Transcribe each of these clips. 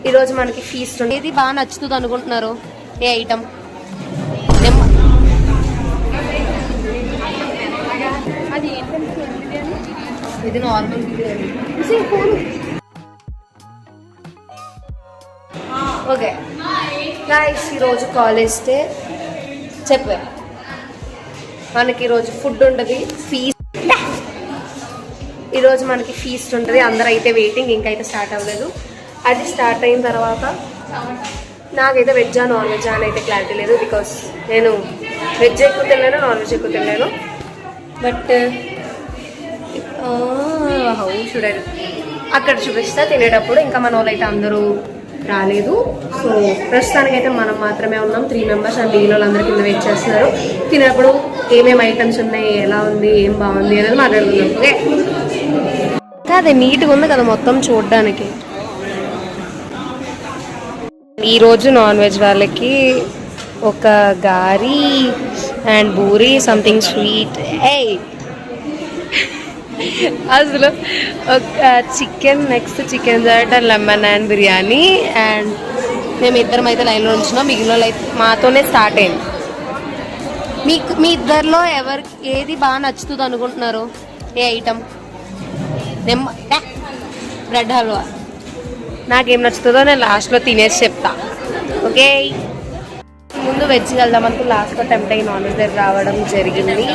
ఈరోజు మనకి ఫీస్ట్ ఉంది. ఏది బాగా నచ్చుతుంది అనుకుంటున్నారు? ఏ ఐటమ్? ఇది నార్మల్ బిర్యానీ. ఓకే గైస్, ఈరోజు కాలేజ్ డే. చెప్పే మనకి ఈరోజు ఫుడ్ ఉంటుంది, ఫీస్ట్. ఈరోజు మనకి ఫీస్ట్ ఉంటుంది. అందరూ అయితే వెయిటింగ్, ఇంకైతే స్టార్ట్ అవ్వలేదు. అది స్టార్ట్ అయిన తర్వాత నాకైతే వెజ్జా నాన్ వెజ్జా అని అయితే క్లారిటీ లేదు. బికాస్ నేను వెజ్ ఎక్కువ తినలేను, నాన్ వెజ్ ఎక్కువ తినలేను. బట్ హౌ షుడ్ ఐ అక్కడ చూపిస్తా తినేటప్పుడు. ఇంకా మన వాళ్ళు అయితే అందరూ రాలేదు. సో ప్రస్తుతానికైతే మనం మాత్రమే ఉన్నాం, 3 మెంబర్స్. అండ్ మిగిలిన వాళ్ళందరూ కింద వెయిట్ చేస్తున్నారు. తినేటప్పుడు ఏమేమి ఐటమ్స్ ఉన్నాయి, ఎలా ఉంది, ఏం బాగుంది అనేది మాట్లాడుకుందాం. ఓకే, అది నీట్గా ఉంది కదా మొత్తం చూడడానికి. ఈరోజు నాన్ వెజ్ వాళ్ళకి ఒక గారి అండ్ బూరి, సంథింగ్ స్వీట్. అసలు ఒక chicken, next chicken chaat and lemon and biryani. And మేము ఇద్దరం అయితే లైన్లో ఉంచున్నాం, మిగిలిన వాళ్ళు అయితే మాతోనే స్టార్ట్ అయింది. మీ ఇద్దరిలో ఎవరికి ఏది బాగా నచ్చుతుంది అనుకుంటున్నారు? ఏ ఐటమ్? బ్రెడ్ హల్వా. నాకేం నచ్చుతుందో నేను లాస్ట్లో తినేసి చెప్తా. ఓకే, ముందు వెజ్కి వెళ్దాం అనుకో, లాస్ట్లో టెంప్ట్ అయ్యి నాన్ వెజ్ దగ్గర రావడం జరిగింది.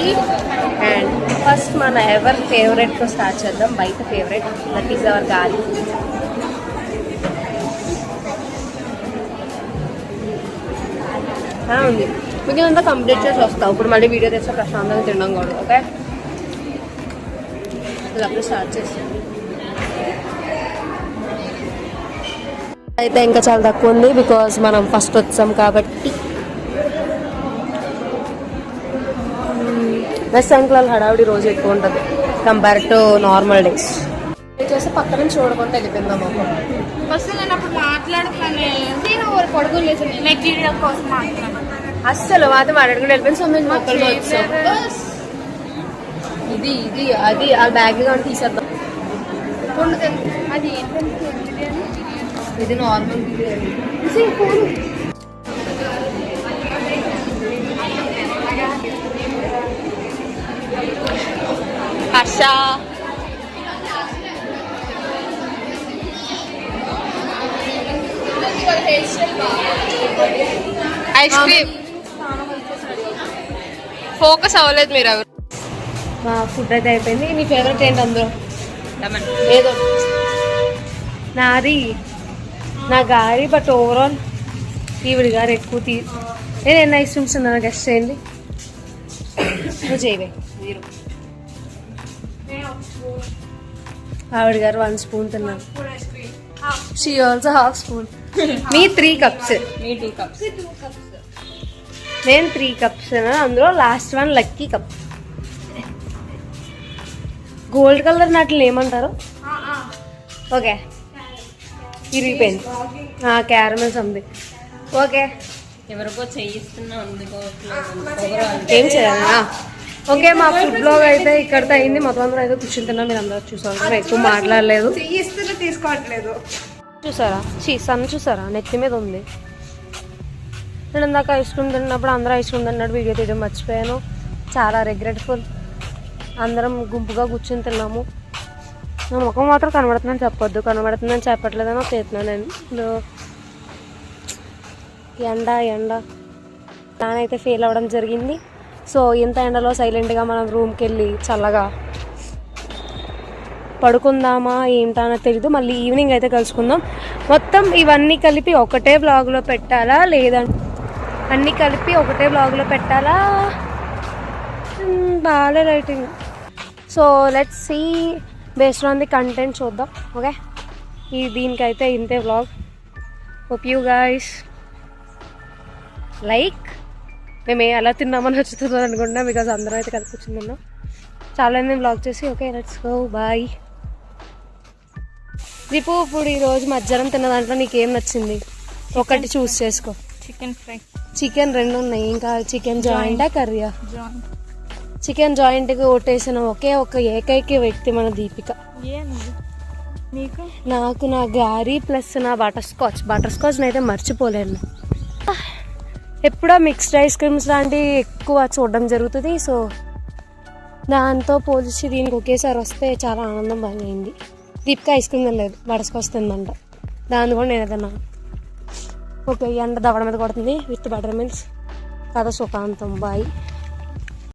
అండ్ ఫస్ట్ మన ఎవర్ ఫేవరెట్తో స్టార్ట్ చేద్దాం. బయట ఫేవరెట్, దట్ ఈస్ అవర్ గాలి. ఉంది, మిగిలినంతా కంప్లీట్ చేసి వస్తావు. ఇప్పుడు మళ్ళీ వీడియో తెస్తే ప్రశాంతంగా తినడం కూడా. ఓకే, అప్పుడు స్టార్ట్ చేస్తాం. అయితే ఇంకా చాలా తక్కువ ఉంది, బికాజ్ మనం ఫస్ట్ వచ్చాం కాబట్టి. రెస్టారెంట్ వాళ్ళు హడావిడి రోజు ఎక్కువ ఉంటుంది కంపేర్ టు నార్మల్ డేస్. చేస్తే పక్క నుంచి చూడకుండా వెళ్ళిపోయిందాం. ఫస్ట్ నేను అప్పుడు మాట్లాడుతానే కోసం అస్సలు మాతో మాట్లాడుకుంటూ వెళ్ళిపోయింది. సో మేము మొక్కలు వచ్చాం. ఇది ఇది అది ఆ బ్యాగ్ కానీ తీసేద్దాం. అది ఇది normal biryani. Harsha ice cream focus అవ్వలేదు మీరు ఎవరు. మా ఫుడ్ అయితే అయిపోయింది. నీ ఫేవరెట్ ఏంటి అందులో? ఏదో నాది నా గారి, బట్ ఓవరాల్ ఈవిడి గారు ఎక్కువ నేను ఎన్ని ఐస్ క్రీమ్స్ ఉన్నాను గెస్ట్ చేయండి. నువ్వు చేయవే. 0. ఆవిడ గారు 1 స్పూన్ తిన్నాను. She also ½ spoon. Me 3 cups, me 2 cups. నేను 3 cups తిన్నాను. అందులో last one lucky cup. Gold colour నాట్లు ఏమంటారు? ఓకే, ఇరిగిపోయింది. Caramel something. ఓకే, ఎవరికో చేయిస్తున్నా ఏం చేయాలి? ఓకే, మా ఫుడ్ బ్లాగ్ అయితే ఇక్కడితో అయింది. మొత్తం అందరూ అయితే కూర్చుంటున్నాం. మీరు అందరూ చూసారు, ఎక్కువ మాట్లాడలేదు. తీసుకోవట్లేదు. చూసారా సన్ చూసారా, నెత్తి మీద ఉంది. నేను ఇందాక ఐస్ క్రీమ్ తిన్నప్పుడు అందరూ ఐస్ క్రీమ్ తిన్నట్టు వీడియో తీయడం మర్చిపోయాను. చాలా రిగ్రెట్ఫుల్. అందరం గుంపుగా కూర్చొని తిన్నాము. నా ముఖం మాత్రం కనబడుతుందని చెప్పొద్దు, కనబడుతుందని చెప్పట్లేదని చేస్తున్నాను నేను. ఎండ ప్లాన్ అయితే ఫెయిల్ అవ్వడం జరిగింది. సో ఇంత ఎండలో సైలెంట్గా మనం రూమ్కి వెళ్ళి చల్లగా పడుకుందామా ఏంటా అనేది తెలీదు. మళ్ళీ ఈవినింగ్ అయితే కలుసుకుందాం. మొత్తం ఇవన్నీ కలిపి ఒకటే బ్లాగ్లో పెట్టాలా, లేదంటే అన్నీ కలిపి ఒకటే బ్లాగ్లో పెట్టాలా? బాగా writing. So let's see based on the content చూద్దాం. ఓకే, దీనికైతే ఇంతే vlog. Hope you guys like. మేము ఎలా తిన్నామని వచ్చుతుందో అనుకుంటున్నాం, బికాజ్ అందరం అయితే కలిపి కూర్చున్నాం. చాలా నేను వ్లాగ్ చేసి. Okay, let's go, bye. Deepu, ఇప్పుడు ఈరోజు మధ్యాహ్నం తిన్న దాంట్లో నీకేం నచ్చింది? ఒకటి చూస్ చేసుకో. Chicken fry. చికెన్ 2 ఉన్నాయి. ఇంకా చికెన్ జాయింటా కర్రీయా? చికెన్ జాయింట్కి ఓటేసిన ఒకే ఒక ఏకైక వ్యక్తి మన దీపిక. నీకు నాకు నా గారి ప్లస్ నా బటర్ స్కాచ్ అయితే మర్చిపోలేను. ఎప్పుడో మిక్స్డ్ ఐస్ క్రీమ్స్ లాంటివి ఎక్కువ చూడడం జరుగుతుంది. సో దాంతో పోల్చి దీనికి ఒకేసారి వస్తే చాలా ఆనందం బాగైంది. దీపిక ఐస్ క్రీమ్ తినలేదు, బటర్ స్కాచ్ తిందంట. దాన్ని కూడా నేను ఏదన్నా ఓకే ఎండ దవడ మీద కొడుతుంది విత్ బటర్ మిల్క్. కథ సుఖాంతం. బాయ్.